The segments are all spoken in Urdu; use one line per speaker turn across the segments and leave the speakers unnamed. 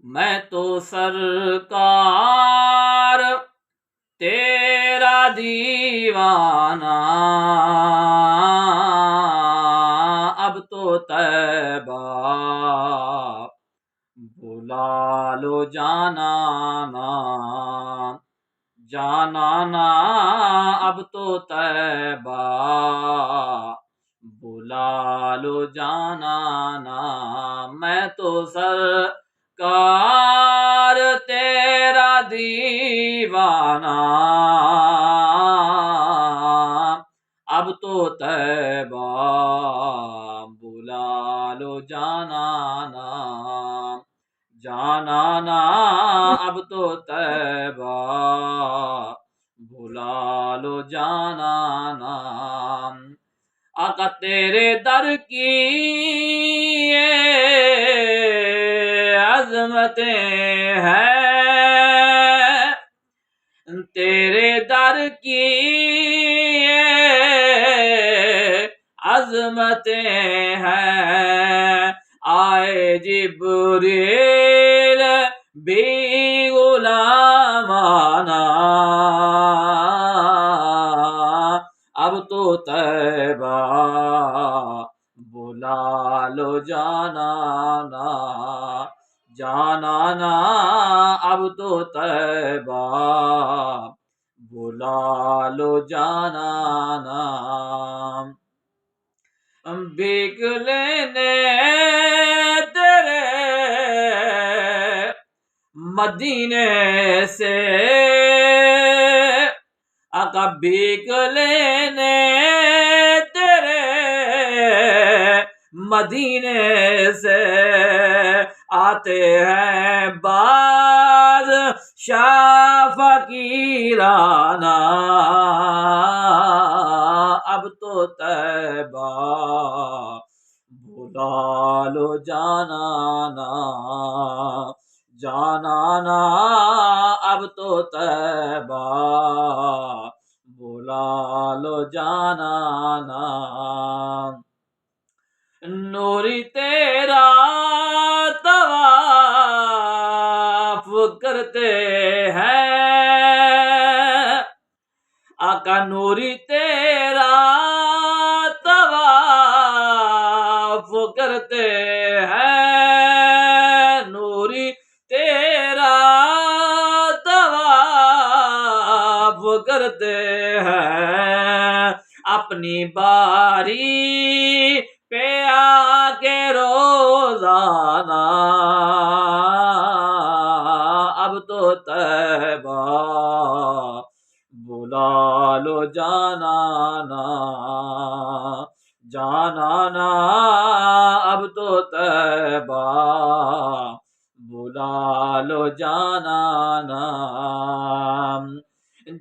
میں تو سرکار تیرا دیوانہ، اب تو طیبہ بلا لو جانانا، جانانا اب تو طیبہ بلا لو جانانا، میں تو سرکار تیرا دیوانہ، اب تو طیبہ بلا لو جانانا، جانانا اب تو طیبہ بلا لو جانانا، آقا تیرے در کی عظمتیں ہیں، تیرے در کی عظمتیں ہیں، آئے جبریل بھی غلامانہ، اب تو طیبہ بلا لو جانانا، جانانا اب تو طیبہ بلا لو جانانا، بھیگ لینے تیرے مدینے سے، آقا بھیگ لینے تیرے مدینے سے، آتے ہیں بادشاہ فقیرانہ، اب تو طیبہ بلا لو جانانا، جانانا اب تو طیبہ بلا لو جانانا، نوری تیرا طواف کرتے ہیں، آقا نوری تیرا طواف کرتے ہیں، نوری تیرا طواف کرتے ہیں، اپنی باری پہ آ کے روزانہ، اب تو طیبہ بلا لو جانانا، جانانا اب تو طیبہ بلا لو جانانا،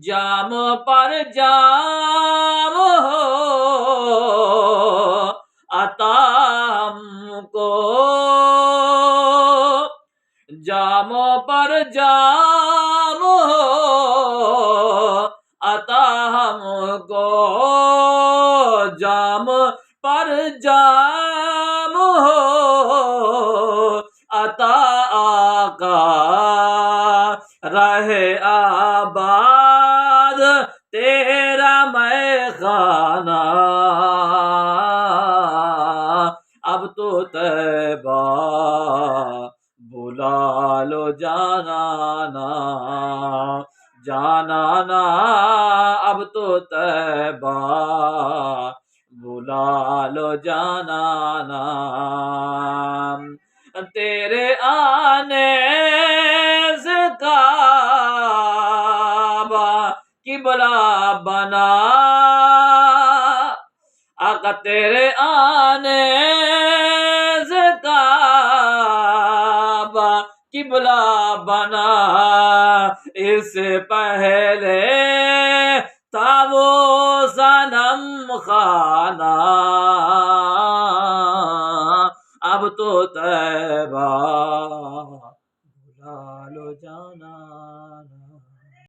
جام پر جام ہو عطا ہم کو، جاموں پر جام ہو عطا ہم کو، جام پر جام ہو عطا آقا، رہے آباد تیرا میخانہ، اب تو طیبہ بلا لو جانانا، جانانا اب تو طیبہ بلا لو جانانا، تیرے آنے سے کعبہ قبلہ بنا، آقا تیرے آنے سے کعبہ قبلہ بنا، اس سے پہلے تھا وہ صنم خانہ، اب تو طیبہ